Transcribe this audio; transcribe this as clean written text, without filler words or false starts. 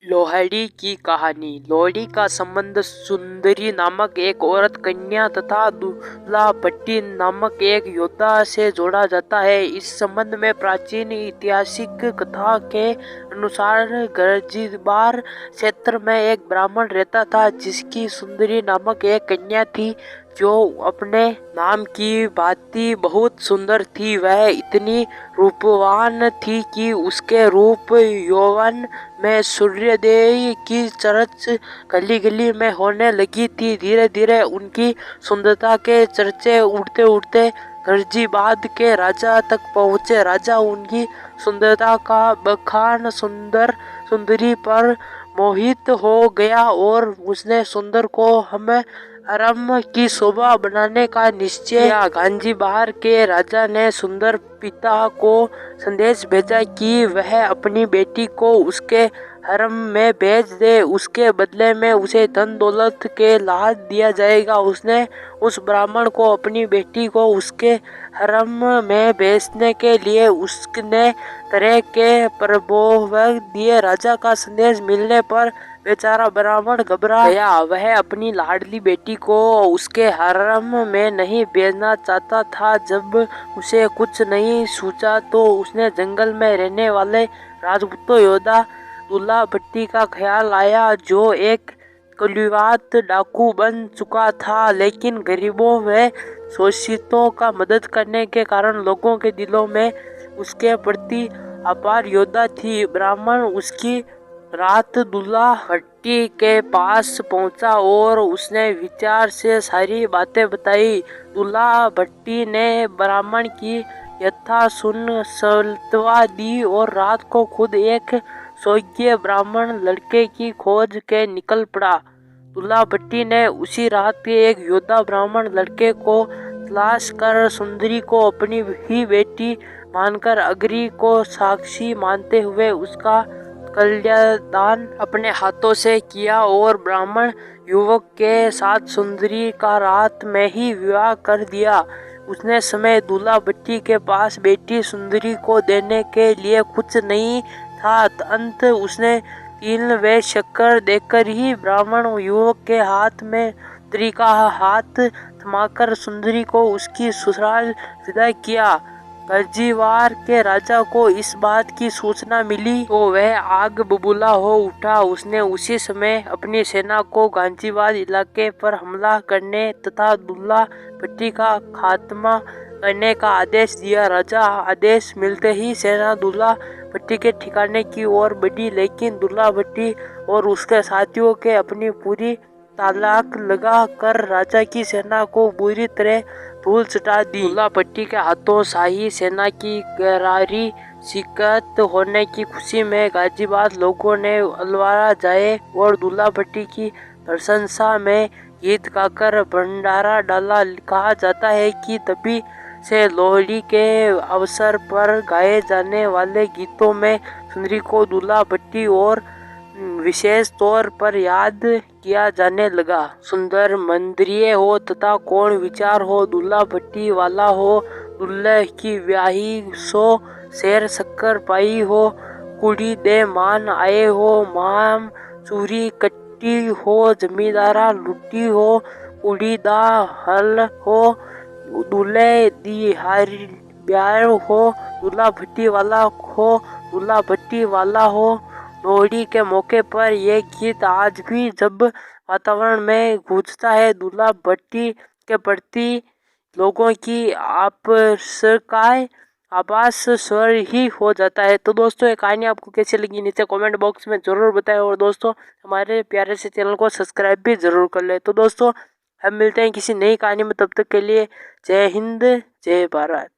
लोहड़ी की कहानी। लोहड़ी का संबंध सुंदरी नामक एक औरत कन्या तथा दूल्हा भट्टी नामक एक योद्धा से जोड़ा जाता है। इस संबंध में प्राचीन ऐतिहासिक कथा के अनुसार गर्जीबार क्षेत्र में एक ब्राह्मण रहता था जिसकी सुंदरी नामक एक कन्या थी जो अपने नाम की भांति बहुत सुंदर थी। वह इतनी रूपवान थी कि उसके रूप यौवन में सूर्योदय की चर्च गली गली में होने लगी थी। धीरे धीरे उनकी सुंदरता के चर्चे उड़ते उड़ते गर्जीबाद के राजा तक पहुँचे। राजा उनकी सुंदरता का बखान सुंदरी पर मोहित हो गया और उसने सुंदर को हमें हरम की शोभा बनाने का निश्चय किया। गांजीबार के राजा ने सुंदर पिता को संदेश भेजा कि वह अपनी बेटी को उसके हरम में भेज दे, उसके बदले में उसे धन दौलत के लाभ दिया जाएगा। उसने उस ब्राह्मण को अपनी बेटी को उसके हरम में भेजने के लिए उसने तरह के प्रलोभन दिए। राजा का संदेश मिलने पर बेचारा ब्राह्मण घबरा गया। वह अपनी लाडली बेटी को उसके हरम में नहीं भेजना चाहता था। जब उसे कुछ नहीं सूझा तो उसने जंगल में रहने वाले राजपूत योद्धा दूल्हा भट्टी का ख्याल आया जो एक कुलीवात डाकू बन चुका था, लेकिन गरीबों व शोषितों का मदद करने के कारण लोगों के दिलों में उसके प्रति अपार योद्धा थी। ब्राह्मण उसकी रात दूल्हा भट्टी के पास पहुंचा और उसने विचार से सारी बातें बताई। दूल्हा भट्टी ने ब्राह्मण की यथा सुन सत्वा दी और रात को खुद एक योग्य ब्राह्मण लड़के की खोज के निकल पड़ा। दूल्हा भट्टी ने उसी रात एक योद्धा ब्राह्मण लड़के को तलाश कर सुंदरी को अपनी ही बेटी मानकर अग्नि को साक्षी मानते हुए उसका कन्यादान अपने हाथों से किया और ब्राह्मण युवक के साथ सुंदरी का रात में ही विवाह कर दिया। उसने समय दूल्हा भट्टी के पास बेटी सुंदरी को देने के लिए कुछ नहीं था। अंत उसने तिल व शक्कर देकर ही ब्राह्मण युवक के हाथ में स्त्री का हाथ थमाकर सुंदरी को उसकी ससुराल विदा किया। गर्जीवार के राजा को इस बात की सूचना मिली तो वह आग बबूला हो उठा। उसने उसी समय अपनी सेना को गांजीबाद इलाके पर हमला करने तथा दूल्हा भट्टी का खात्मा करने का आदेश दिया। राजा आदेश मिलते ही सेना दूल्हा भट्टी के ठिकाने की ओर बढ़ी, लेकिन दूल्हा भट्टी और उसके साथियों के अपनी पूरी तालाक लगा कर राजा की सेना को बुरी तरह धूल चटा दी। दूल्हा भट्टी के हाथों शाही सेना की करारी शिकस्त होने की खुशी में गाजीबाद लोगों ने अलवारा जाए और दूल्हा भट्टी की प्रशंसा में गीत गाकर भंडारा डाला। कहा जाता है कि तभी से लोहड़ी के अवसर पर गाए जाने वाले गीतों में सुंदरी को दूल्हा भट्टी और विशेष तौर पर याद किया जाने लगा। सुंदर मंदिरिये हो तथा कौन विचार हो, दूल्हा भट्टी वाला हो, दूल्हे की ब्याही सो, शेर शक्कर पाई हो, कुड़ी दे मान आए हो, माम चूरी कट्टी हो, जमींदारा लुटी हो, कुड़ी दा हल हो, दूल्हे दी हारी ब्याह हो, दूल्हा भट्टी वाला हो, दूल्हा भट्टी वाला हो। लोहड़ी के मौके पर यह गीत आज भी जब वातावरण में गूंजता है, दूल्हा भट्टी के प्रति लोगों की आपस आभास स्वर ही हो जाता है। तो दोस्तों ये कहानी आपको कैसी लगी नीचे कमेंट बॉक्स में जरूर बताएं और दोस्तों हमारे प्यारे से चैनल को सब्सक्राइब भी जरूर कर लें। तो दोस्तों हम मिलते हैं किसी नई कहानी में, तब तक के लिए जय हिंद जय भारत।